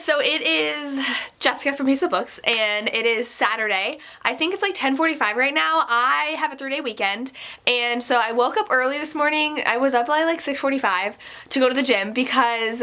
guys, so it is Jessica from Hazel Books, and it is Saturday. I think it's like 10:45 right now. I have a 3-day weekend, and so I woke up early this morning. I was up by like 6:45 to go to the gym because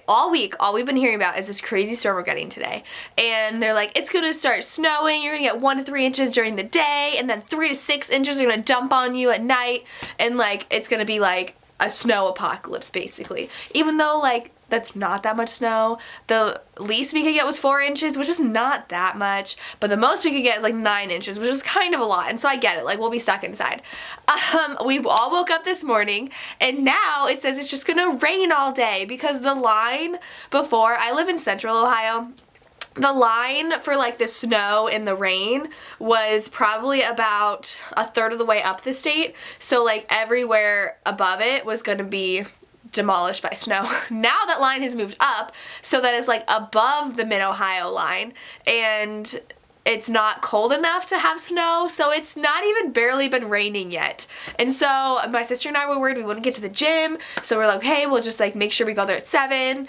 all week, all we've been hearing about is this crazy storm we're getting today. And they're like, it's gonna start snowing, you're gonna get 1 to 3 inches during the day, and then 3 to 6 inches are gonna dump on you at night, and like, it's gonna be like a snow apocalypse basically. Even though like, that's not that much snow. The least we could get was 4 inches, which is not that much, but the most we could get is like 9 inches, which is kind of a lot, and so I get it, like we'll be stuck inside. We all woke up this morning, and now it says it's just gonna rain all day because the line before, I live in central Ohio, the line for like the snow and the rain was probably about a third of the way up the state, so like everywhere above it was gonna be demolished by snow. Now that line has moved up so that it's like above the mid-Ohio line, and it's not cold enough to have snow, so it's not even barely been raining yet. And so my sister and I were worried we wouldn't get to the gym, so we're like, hey, we'll just like make sure we go there at 7.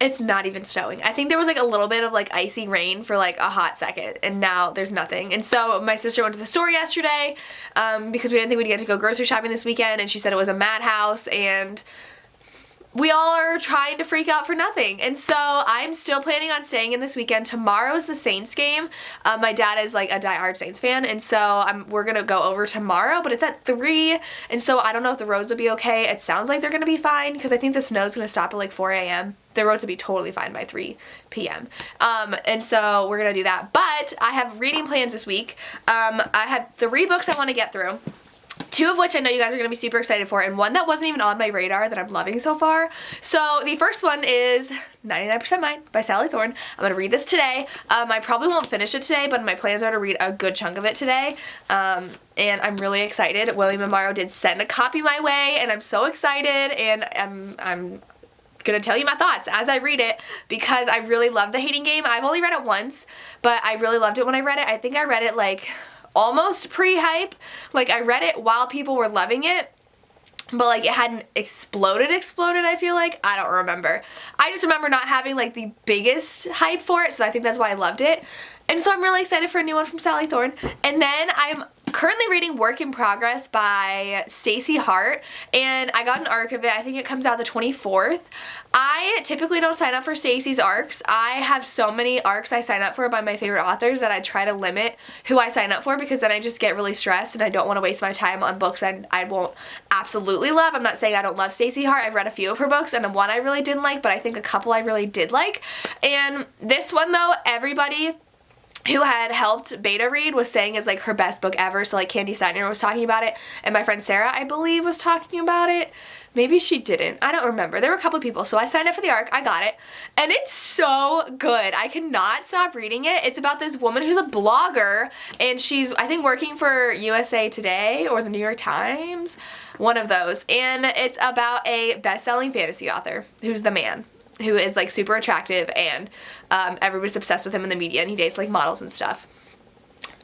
It's not even snowing. I think there was like a little bit of like icy rain for like a hot second, and now there's nothing. And so my sister went to the store yesterday because we didn't think we'd get to go grocery shopping this weekend, and she said it was a madhouse, and we all are trying to freak out for nothing. And so I'm still planning on staying in this weekend. Tomorrow is the Saints game. My dad is like a diehard Saints fan, and so we're gonna go over tomorrow, but it's at 3, and so I don't know if the roads will be okay. It sounds like they're gonna be fine because I think the snow's gonna stop at like 4 a.m. The roads will be totally fine by 3 p.m. And so we're gonna do that. But I have reading plans this week. I have 3 books I want to get through. 2 of which I know you guys are going to be super excited for, and one that wasn't even on my radar that I'm loving so far. So the first one is 99% Mine by Sally Thorne. I'm going to read this today. I probably won't finish it today, but my plans are to read a good chunk of it today. And I'm really excited. William and Morrow did send a copy my way, and I'm so excited, and I'm gonna tell you my thoughts as I read it because I really love The Hating Game. I've only read it once, but I really loved it when I read it. I think I read it like almost pre-hype. Like I read it while people were loving it, but like it hadn't exploded I feel like. I don't remember. I just remember not having like the biggest hype for it, so I think that's why I loved it. And so I'm really excited for a new one from Sally Thorne. And then I'm currently reading Work in Progress by Stacey Hart, and I got an arc of it. I think it comes out the 24th. I typically don't sign up for Stacey's arcs. I have so many arcs I sign up for by my favorite authors that I try to limit who I sign up for, because then I just get really stressed and I don't want to waste my time on books I won't absolutely love. I'm not saying I don't love Stacey Hart. I've read a few of her books, and one I really didn't like, but I think a couple I really did like. And this one though, everybody who had helped beta read was saying is like her best book ever. So like Candy Steiner was talking about it, and my friend Sarah, I believe, was talking about it. Maybe she didn't. I don't remember. There were a couple people. So I signed up for the arc. I got it. And it's so good. I cannot stop reading it. It's about this woman who's a blogger, and she's, I think, working for USA Today or the New York Times, one of those. And it's about a best-selling fantasy author who's the man, who is like super attractive, and everybody's obsessed with him in the media, and he dates like models and stuff.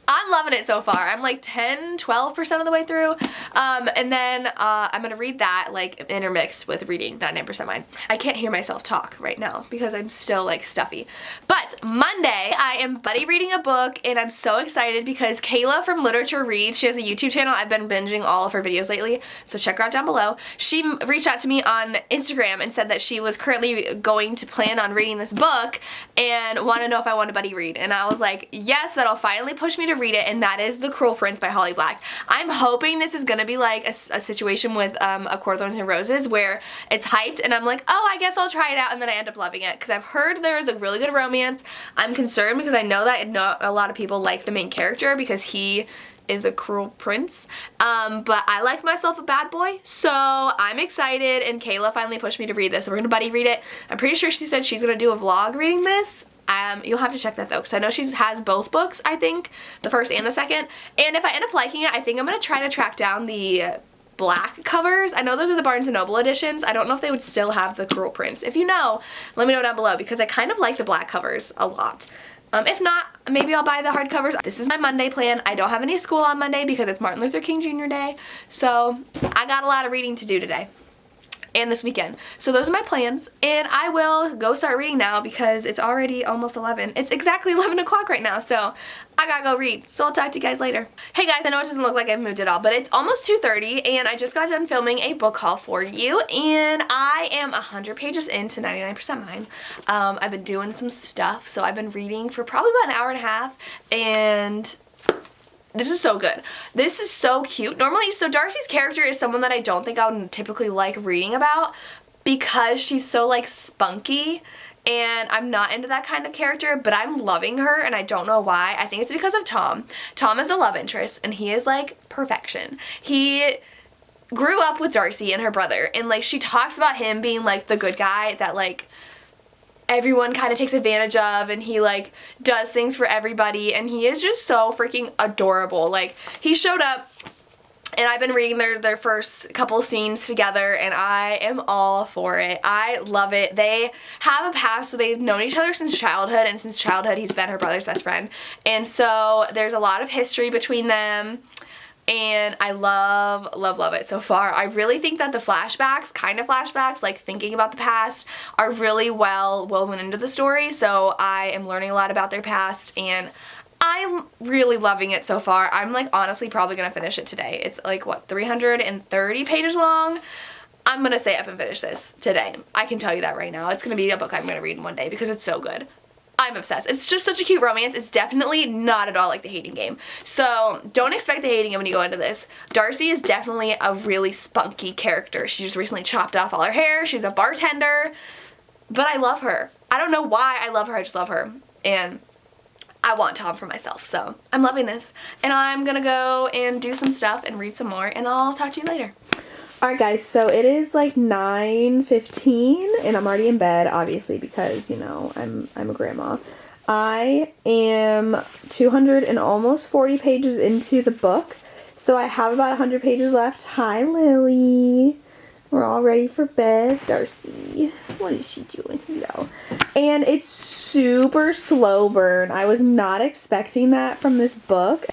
I'm loving it so far. I'm like 10-12% of the way through. And then I'm gonna read that like intermixed with reading 99% Mine. I can't hear myself talk right now because I'm still like stuffy. But Monday I am buddy reading a book, and I'm so excited because Kayla from Literature Reads, she has a YouTube channel. I've been binging all of her videos lately, so check her out down below. She reached out to me on Instagram and said that she was currently going to plan on reading this book and wanted to know if I wanted to buddy read. And I was like, yes, that'll finally push me to read it, and that is The Cruel Prince by Holly Black. I'm hoping this is gonna be like a situation with A Court of Thorns and Roses, where it's hyped and I'm like, oh, I guess I'll try it out, and then I end up loving it because I've heard there's a really good romance. I'm concerned because I know that not a lot of people like the main character because he is a cruel prince, but I like myself a bad boy, so I'm excited, and Kayla finally pushed me to read this, so we're gonna buddy read it. I'm pretty sure she said she's gonna do a vlog reading this. You'll have to check that though, because I know she has both books, I think, the first and the second, and if I end up liking it, I think I'm going to try to track down the black covers. I know those are the Barnes & Noble editions. I don't know if they would still have The Cruel Prince. If you know, let me know down below, because I kind of like the black covers a lot. If not, maybe I'll buy the hardcovers. This is my Monday plan. I don't have any school on Monday because it's Martin Luther King Jr. Day, so I got a lot of reading to do today. and this weekend. So those are my plans, and I will go start reading now because it's already almost 11. It's exactly 11 o'clock right now, so I gotta go read. So I'll talk to you guys later. Hey guys, I know it doesn't look like I've moved at all, but it's almost 2:30 and I just got done filming a book haul for you, and I am 100 pages into 99% Mine. I've been doing some stuff, so I've been reading for probably about an hour and a half, and this is so good. This is so cute. Normally, so Darcy's character is someone that I don't think I would typically like reading about because she's so like spunky, and I'm not into that kind of character, but I'm loving her, and I don't know why. I think it's because of Tom. Tom is a love interest, and he is like perfection. He grew up with Darcy and her brother, and like she talks about him being like the good guy that like everyone kind of takes advantage of, and he like does things for everybody, and he is just so freaking adorable. Like, he showed up and I've been reading their first couple scenes together, and I am all for it. I love it. They have a past, so they've known each other since childhood, and since childhood he's been her brother's best friend, and so there's a lot of history between them, and I love it so far. I really think that the flashbacks, like thinking about the past, are really well woven into the story, so I am learning a lot about their past, and I'm really loving it so far. I'm like honestly probably gonna finish it today. It's like, what, 330 pages long? I'm gonna stay up and finish this today. I can tell you that right now. It's gonna be a book I'm gonna read in one day because it's so good. I'm obsessed. It's just such a cute romance. It's definitely not at all like The Hating Game. So don't expect The Hating Game when you go into this. Darcy is definitely a really spunky character. She just recently chopped off all her hair. She's a bartender. But I love her. I don't know why I love her. I just love her. And I want Tom for myself. So I'm loving this. And I'm going to go and do some stuff and read some more. And I'll talk to you later. Alright guys, so it is like 9:15 and I'm already in bed, obviously, because, you know, I'm a grandma. I am 200 and almost 40 pages into the book, so I have about 100 pages left. Hi Lily. We're all ready for bed. Darcy, what is she doing? No. And it's super slow burn. I was not expecting that from this book.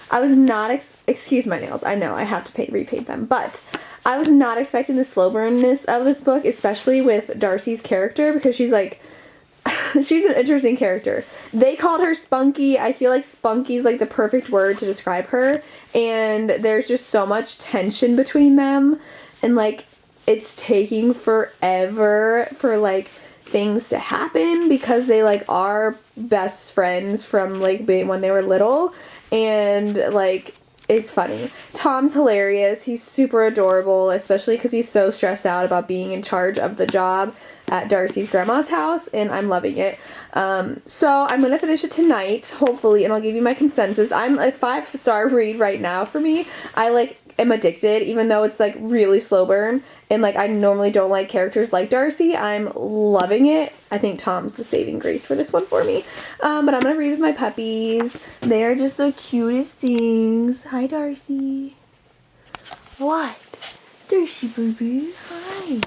I was not, excuse my nails, I know, I have to repaint them, but I was not expecting the slow burnness of this book, especially with Darcy's character, because she's like, she's an interesting character. They called her spunky. I feel like spunky is like the perfect word to describe her, and there's just so much tension between them, and like, it's taking forever for like things to happen because they like are best friends from like when they were little. And like, it's funny. Tom's hilarious. He's super adorable, especially because he's so stressed out about being in charge of the job at Darcy's grandma's house, and I'm loving it. So I'm gonna finish it tonight, hopefully, and I'll give you my consensus. I'm a 5-star read right now for me. I like am addicted, even though it's like really slow burn, and like I normally don't like characters like Darcy. I'm loving it. I think Tom's the saving grace for this one for me. But I'm gonna read with my puppies. They are just the cutest things. Hi Darcy. What? Darcy baby. Hi.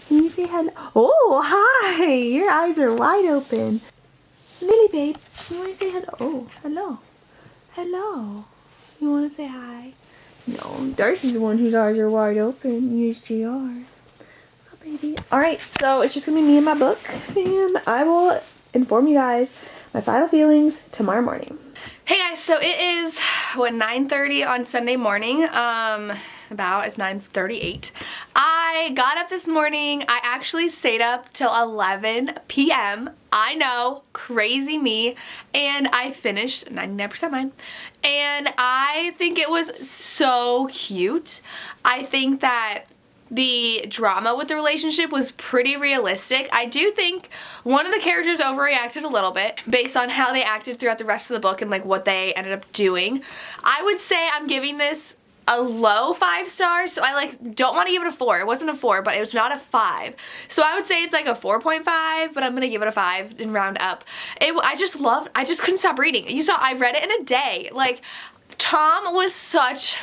Can you say hello? Oh, hi. Your eyes are wide open. Lily babe, you wanna say hello? Oh, hello. Hello. You wanna say hi? No, Darcy's the one whose eyes are wide open. Yes, they are. Oh, baby. Alright, so it's just going to be me and my book. And I will inform you guys my final feelings tomorrow morning. Hey guys, so it is, what, 9:30 on Sunday morning. It's 9:38. I got up this morning. I actually stayed up till 11 p.m. I know, crazy me. And I finished 99% Mine. And I think it was so cute. I think that the drama with the relationship was pretty realistic. I do think one of the characters overreacted a little bit based on how they acted throughout the rest of the book and like what they ended up doing. I would say I'm giving this a low 5 stars, so I like don't want to give it a 4. It wasn't a 4, but it was not a 5. So I would say it's like a 4.5, but I'm gonna give it a 5 and round up. I just couldn't stop reading. You saw I read it in a day. Like, Tom was such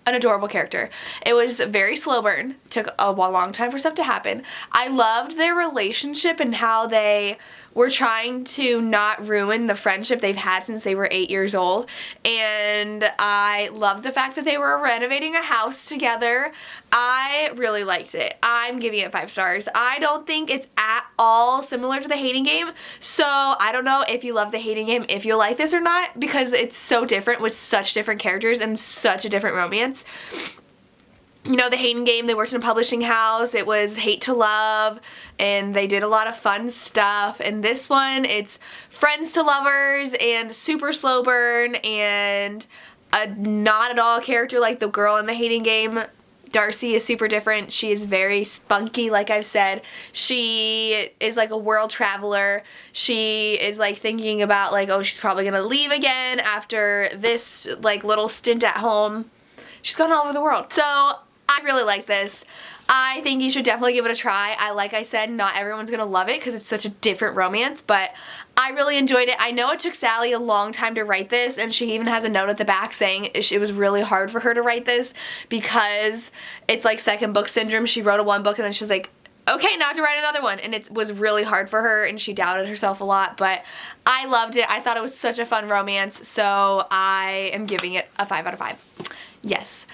an adorable character. It was very slow burn. Took a long time for stuff to happen. I loved their relationship and how they were trying to not ruin the friendship they've had since they were 8 years old. And I loved the fact that they were renovating a house together. I really liked it. I'm giving it 5 stars. I don't think it's at all similar to The Hating Game, so I don't know if you love The Hating Game, if you'll like this or not, because it's so different with such different characters and such a different romance. You know, The Hating Game, they worked in a publishing house. It was hate to love, and they did a lot of fun stuff. And this one, it's friends to lovers and super slow burn and a not at all character like the girl in The Hating Game. Darcy is super different. She is very spunky, like I've said. She is like a world traveler. She is like thinking about like, oh, she's probably gonna leave again after this like little stint at home. She's gone all over the world. So I really like this. I think you should definitely give it a try. Like I said, not everyone's gonna love it because it's such a different romance, but I really enjoyed it. I know it took Sally a long time to write this, and she even has a note at the back saying it was really hard for her to write this because it's like second book syndrome. She wrote one book and then she's like, okay, now I have to write another one, and it was really hard for her and she doubted herself a lot, but I loved it. I thought it was such a fun romance, so I am giving it a 5 out of 5. Yes.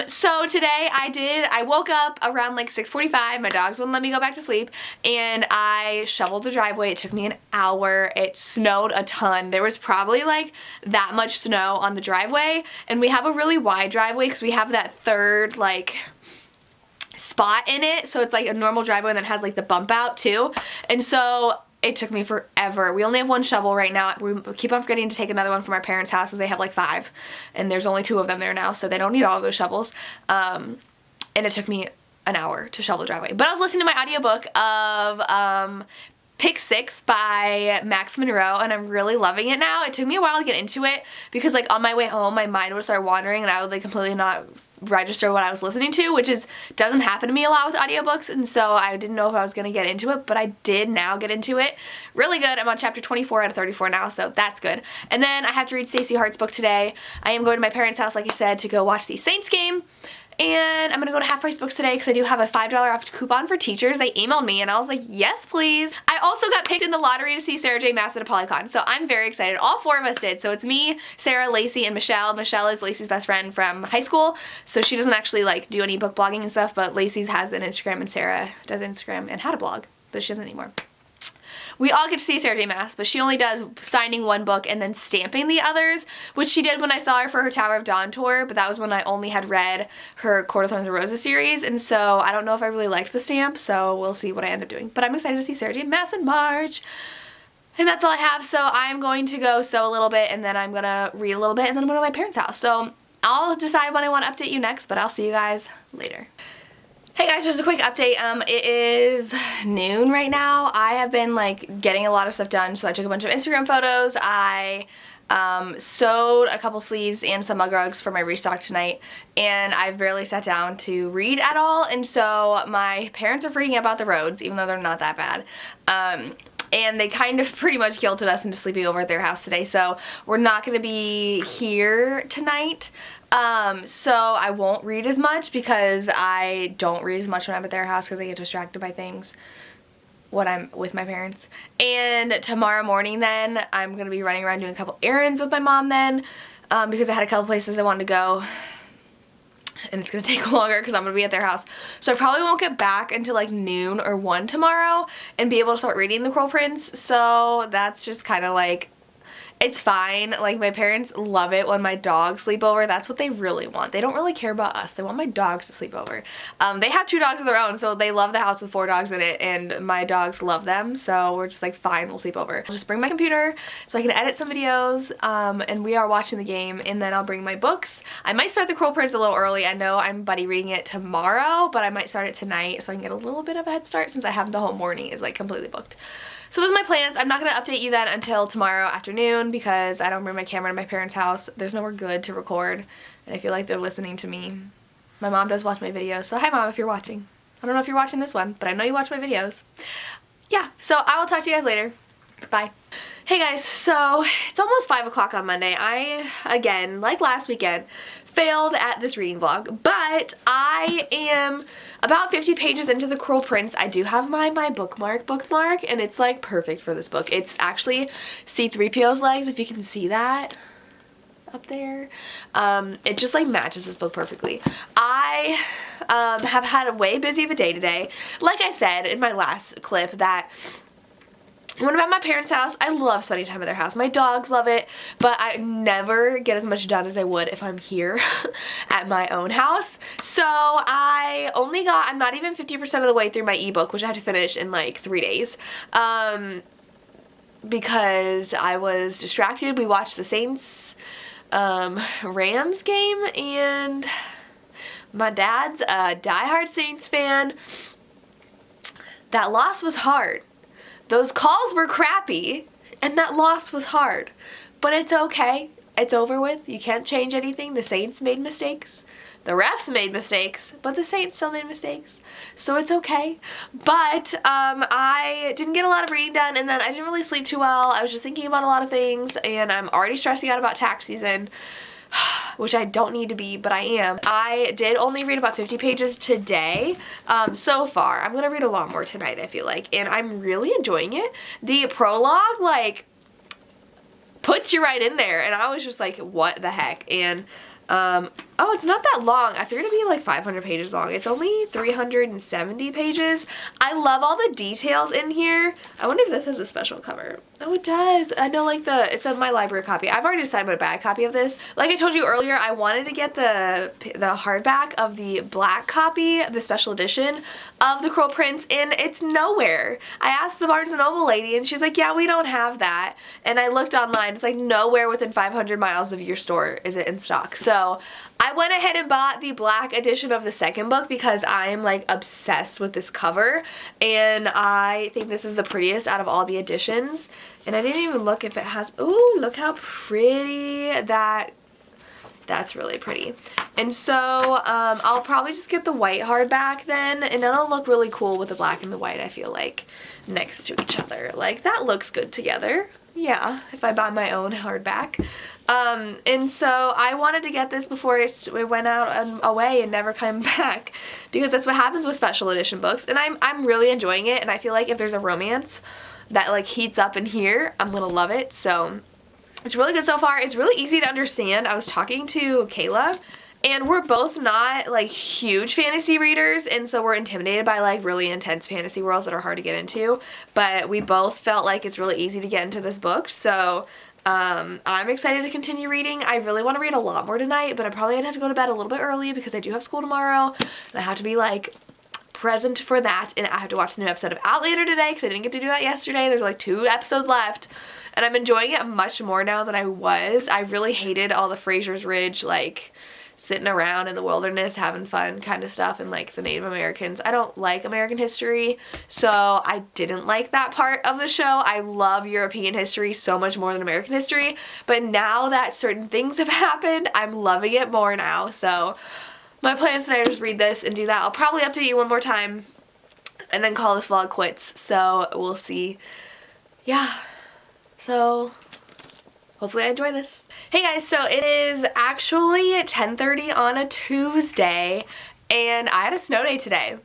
So today I woke up around like 6:45, my dogs wouldn't let me go back to sleep, and I shoveled the driveway. It took me an hour. It snowed a ton. There was probably like that much snow on the driveway, and we have a really wide driveway because we have that third like spot in it, so it's like a normal driveway that has like the bump out too, and so it took me forever. We only have one shovel right now. We keep on forgetting to take another one from our parents' house because they have like 5. And there's only 2 of them there now, so they don't need all of those shovels. And it took me an hour to shovel the driveway. But I was listening to my audiobook of Pick 6 by Max Monroe, and I'm really loving it now. It took me a while to get into it because like on my way home, my mind would start wandering and I would like completely not register what I was listening to, which doesn't happen to me a lot with audiobooks, and so I didn't know if I was going to get into it, but I did now get into it. Really good. I'm on chapter 24 out of 34 now, so that's good. And then I have to read Stacey Hart's book today. I am going to my parents' house, like I said, to go watch the Saints game. And I'm going to go to Half Price Books today because I do have a $5 off coupon for teachers. They emailed me and I was like, yes, please. I also got picked in the lottery to see Sarah J. Maas at a Polycon, so I'm very excited. All 4 of us did. So it's me, Sarah, Lacey, and Michelle. Michelle is Lacey's best friend from high school, so she doesn't actually like do any book blogging and stuff, but Lacey's has an Instagram and Sarah does Instagram and had a blog, but she doesn't anymore. We all get to see Sarah J. Maas, but she only does signing one book and then stamping the others, which she did when I saw her for her Tower of Dawn tour, but that was when I only had read her Court of Thorns and Roses series, and so I don't know if I really liked the stamp, so we'll see what I end up doing. But I'm excited to see Sarah J. Maas in March. And that's all I have, so I'm going to go sew a little bit, and then I'm going to read a little bit, and then I'm going to my parents' house. So I'll decide when I want to update you next, but I'll see you guys later. Hey guys, just a quick update. It is noon right now. I have been like getting a lot of stuff done, so I took a bunch of Instagram photos. I sewed a couple sleeves and some mug rugs for my restock tonight, and I've barely sat down to read at all, and so my parents are freaking out about the roads, even though they're not that bad. And they kind of pretty much guilted us into sleeping over at their house today, so we're not going to be here tonight. So I won't read as much because I don't read as much when I'm at their house because I get distracted by things when I'm with my parents. And tomorrow morning then, I'm going to be running around doing a couple errands with my mom then, because I had a couple places I wanted to go. And it's going to take longer because I'm going to be at their house. So I probably won't get back until like noon or 1 tomorrow and be able to start reading The Cruel Prince. So that's just kind of like, it's fine. Like, my parents love it when my dogs sleep over. That's what they really want. They don't really care about us. They want my dogs to sleep over. They have 2 dogs of their own, so they love the house with 4 dogs in it, and my dogs love them, so we're just like, fine, we'll sleep over. I'll just bring my computer so I can edit some videos, and we are watching the game, and then I'll bring my books. I might start The Cruel Prince a little early. I know I'm buddy reading it tomorrow, but I might start it tonight so I can get a little bit of a head start since I have the whole morning is like completely booked. So those are my plans. I'm not going to update you then until tomorrow afternoon because I don't bring my camera to my parents' house. There's nowhere good to record, and I feel like they're listening to me. My mom does watch my videos, so hi Mom if you're watching. I don't know if you're watching this one, but I know you watch my videos. Yeah, so I will talk to you guys later. Bye. Hey guys, so it's almost 5 o'clock on Monday. I, again, like last weekend, failed at this reading vlog, but I am about 50 pages into The Cruel Prince. I do have my bookmark, and it's like perfect for this book. It's actually C-3PO's legs, if you can see that. up there. It just like matches this book perfectly. I have had a way busy of a day today. Like I said in my last clip that when I'm at my parents' house, I love spending time at their house. My dogs love it, but I never get as much done as I would if I'm here at my own house. So I'm not even 50% of the way through my ebook, which I have to finish in like 3 days. Because I was distracted. We watched the Saints Rams game, and my dad's a diehard Saints fan. That loss was hard. Those calls were crappy, and that loss was hard. But it's okay. It's over with. You can't change anything. The Saints made mistakes. The refs made mistakes, but the Saints still made mistakes. So it's okay. But I didn't get a lot of reading done, and then I didn't really sleep too well. I was just thinking about a lot of things, and I'm already stressing out about tax season, which I don't need to be, but I am. I did only read about 50 pages today so far. I'm going to read a lot more tonight, I feel like, and I'm really enjoying it. The prologue, like, puts you right in there, and I was just like, what the heck? And oh, it's not that long. I figured it'd be like 500 pages long. It's only 370 pages. I love all the details in here. I wonder if this has a special cover. Oh, it does. I know, like, it's my library copy. I've already decided what a bad copy of this. Like I told you earlier, I wanted to get the hardback of the black copy, the special edition of The Cruel Prince, and it's nowhere. I asked the Barnes & Noble lady, and she's like, yeah, we don't have that. And I looked online. It's like nowhere within 500 miles of your store is it in stock. So I went ahead and bought the black edition of the second book because I am like obsessed with this cover, and I think this is the prettiest out of all the editions. And I didn't even look if it has, ooh, look how pretty that's really pretty. And so I'll probably just get the white hardback then, and it'll look really cool with the black and the white, I feel like, next to each other. Like, that looks good together. Yeah, if I buy my own hardback. And so I wanted to get this before it went out and away and never came back, because that's what happens with special edition books, and I'm really enjoying it, and I feel like if there's a romance that like heats up in here, I'm gonna love it. So it's really good so far. It's really easy to understand. I was talking to Kayla, and we're both not like huge fantasy readers, and so we're intimidated by like really intense fantasy worlds that are hard to get into, but we both felt like it's really easy to get into this book. So I'm excited to continue reading. I really want to read a lot more tonight, but I'm probably gonna have to go to bed a little bit early because I do have school tomorrow, and I have to be like present for that, and I have to watch the new episode of Outlander today because I didn't get to do that yesterday. There's like 2 episodes left, and I'm enjoying it much more now than I was. I really hated all the Fraser's Ridge, like, sitting around in the wilderness having fun kind of stuff, and like the Native Americans. I don't like American history, so I didn't like that part of the show. I love European history so much more than American history, but now that certain things have happened, I'm loving it more now. So my plan is tonight to just read this and do that. I'll probably update you one more time and then call this vlog quits, so we'll see. Yeah, so hopefully I enjoy this. Hey guys, so it is actually 10:30 on a Tuesday, and I had a snow day today.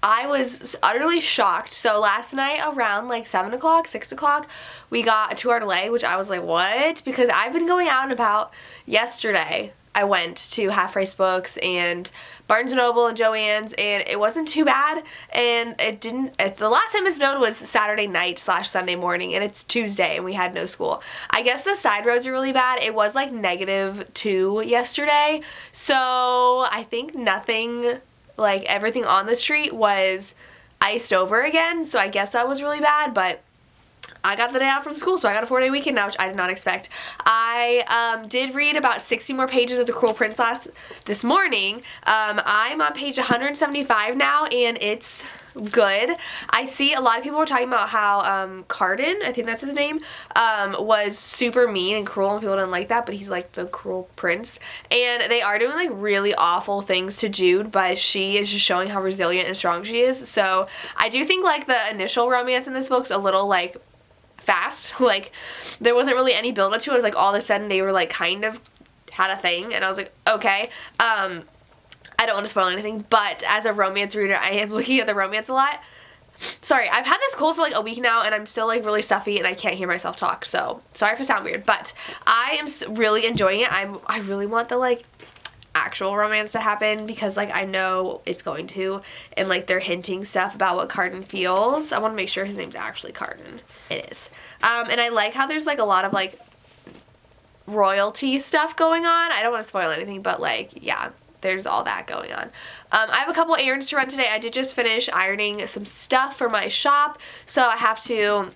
I was utterly shocked. So last night around like 7 o'clock, 6 o'clock, we got a 2-hour delay, which I was like, what? Because I've been going out and about. Yesterday, I went to Half Price Books and Barnes & Noble and Joann's, and it wasn't too bad, and the last time it snowed was Saturday night / Sunday morning, and it's Tuesday, and we had no school. I guess the side roads are really bad. It was like -2 yesterday, so I think nothing, like everything on the street was iced over again, so I guess that was really bad, but I got the day out from school, so I got a 4-day weekend now, which I did not expect. I did read about 60 more pages of The Cruel Prince this morning. I'm on page 175 now, and it's good. I see a lot of people were talking about how Cardan, I think that's his name, was super mean and cruel, and people didn't like that, but he's like the cruel prince. And they are doing like really awful things to Jude, but she is just showing how resilient and strong she is. So I do think like the initial romance in this book's a little like fast. Like there wasn't really any build up to it. It was like all of a sudden they were like kind of had a thing, and I was like, okay. I don't want to spoil anything, but as a romance reader, I am looking at the romance a lot. Sorry, I've had this cold for like a week now and I'm still like really stuffy and I can't hear myself talk, so sorry if I sound weird, but I am really enjoying it. I really want the like actual romance to happen because like I know it's going to, and like they're hinting stuff about what Carden feels. I want to make sure his name's actually Carden. It is. And I like how there's like a lot of like royalty stuff going on. I don't want to spoil anything, but like, yeah, there's all that going on. I have a couple errands to run today. I did just finish ironing some stuff for my shop, so I have to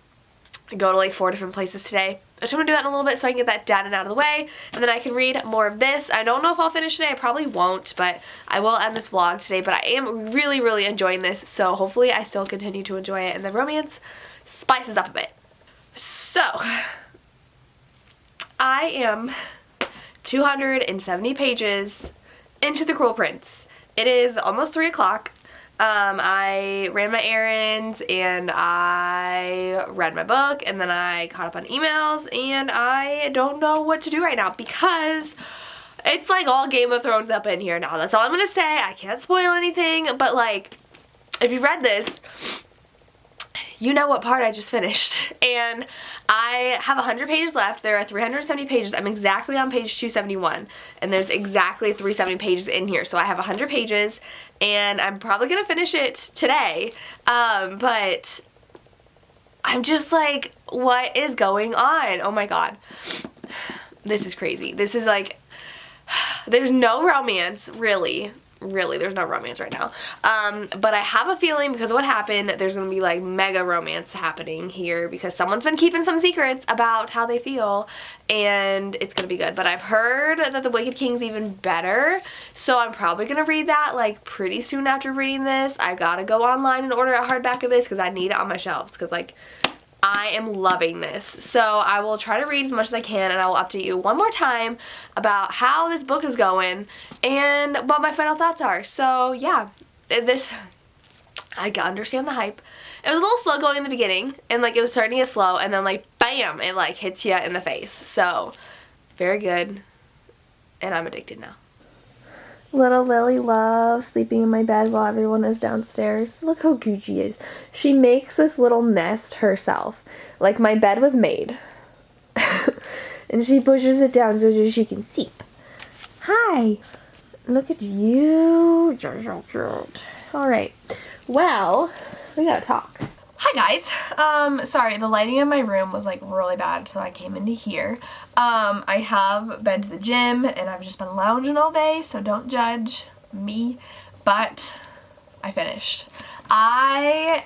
go to like 4 different places today. I just want to do that in a little bit so I can get that done and out of the way, and then I can read more of this. I don't know if I'll finish today. I probably won't, but I will end this vlog today. But I am really, really enjoying this, so hopefully I still continue to enjoy it and the romance spices up a bit. So, I am 270 pages into The Cruel Prince. It is almost 3 o'clock. I ran my errands and I read my book and then I caught up on emails, and I don't know what to do right now because it's like all Game of Thrones up in here now. That's all I'm gonna say. I can't spoil anything, but like, if you read this, you know what part I just finished. And I have 100 pages left. There are 370 pages. I'm exactly on page 271. And there's exactly 370 pages in here. So I have 100 pages. And I'm probably going to finish it today. But I'm just like, what is going on? Oh my god. This is crazy. This is like, there's no romance, really, there's no romance right now. But I have a feeling because of what happened, there's gonna be like mega romance happening here because someone's been keeping some secrets about how they feel, and it's gonna be good. But I've heard that The Wicked King's even better, so I'm probably gonna read that like pretty soon after reading this. I gotta go online and order a hardback of this because I need it on my shelves because like, I am loving this. So I will try to read as much as I can, and I will update you one more time about how this book is going and what my final thoughts are. So yeah, I understand the hype. It was a little slow going in the beginning, and like it was starting to get slow, and then like bam, it like hits you in the face. So very good, and I'm addicted now. Little Lily loves sleeping in my bed while everyone is downstairs. Look how cute she is. She makes this little nest herself. Like my bed was made. And she pushes it down so she can sleep. Hi. Look at you. Alright. Well, we gotta talk. Hi guys. Sorry, the lighting in my room was like really bad, so I came into here. I have been to the gym and I've just been lounging all day, so don't judge me, but I finished. I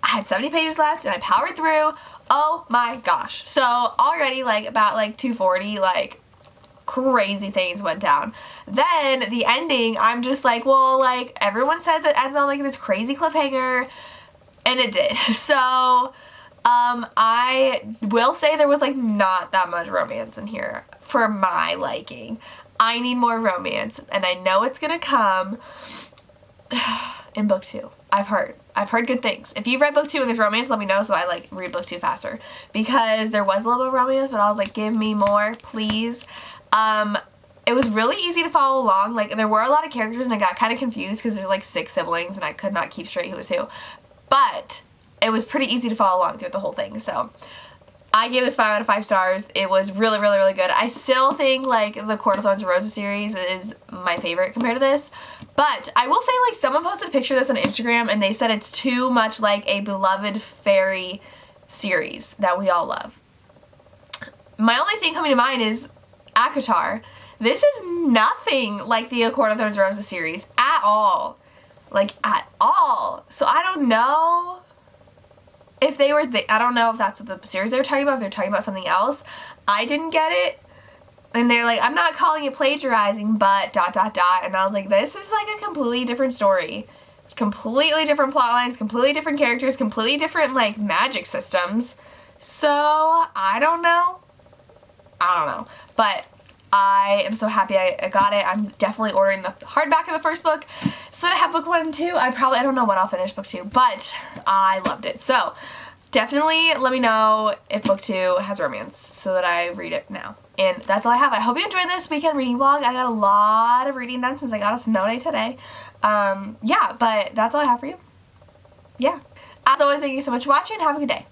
had 70 pages left and I powered through. Oh my gosh. So already like about like 240, like crazy things went down. Then the ending, I'm just like, well, like everyone says it ends on like this crazy cliffhanger. And it did. So, I will say there was like not that much romance in here for my liking. I need more romance, and I know it's gonna come in book 2. I've heard good things. If you've read book 2 and there's romance, let me know so I like read book 2 faster. Because there was a little bit of romance, but I was like, give me more, please. It was really easy to follow along. Like, there were a lot of characters and I got kind of confused because there's like 6 siblings and I could not keep straight who was who. But it was pretty easy to follow along through the whole thing, so I gave this 5 out of 5 stars. It was really, really, really good. I still think like the Court of Thorns and Roses series is my favorite compared to this, but I will say like someone posted a picture of this on Instagram and they said it's too much like a beloved fairy series that we all love. My only thing coming to mind is ACOTAR. This is nothing like the Court of Thorns and Roses series at all. Like, at all. So I don't know if they were, I don't know if that's what the series they were talking about, if they're talking about something else. I didn't get it. And they're like, I'm not calling it plagiarizing, but ... And I was like, this is like a completely different story. Completely different plot lines, completely different characters, completely different, like, magic systems. So, I don't know. But I am so happy I got it. I'm definitely ordering the hardback of the first book so that I have book 1 and 2. I don't know when I'll finish book 2, but I loved it. So definitely let me know if book 2 has romance so that I read it now. And that's all I have. I hope you enjoyed this weekend reading vlog. I got a lot of reading done since I got a snow day today. Yeah, but that's all I have for you. Yeah. As always, thank you so much for watching and have a good day.